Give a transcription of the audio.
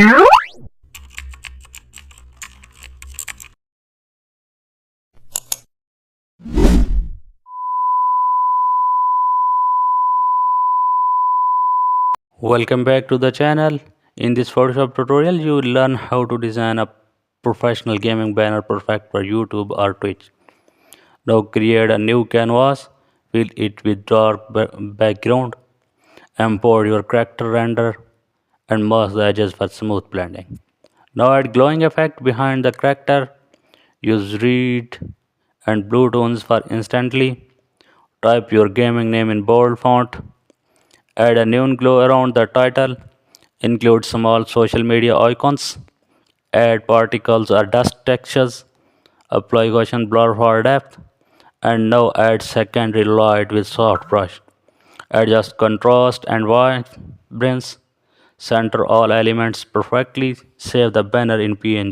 Welcome back to the channel. In this Photoshop tutorial, you will learn how to design a professional gaming banner perfect for YouTube or Twitch. Now create a new canvas, fill it with dark background, import your character render, and mask the edges for smooth blending. Now add glowing effect behind the character. Use red and blue tones for instantly. Type your gaming name in bold font. Add a neon glow around the title. Include small social media icons. Add particles or dust textures. Apply Gaussian blur for depth. And now add secondary light with soft brush. Adjust contrast and vibrance. Center all elements perfectly. Save the banner in PNG.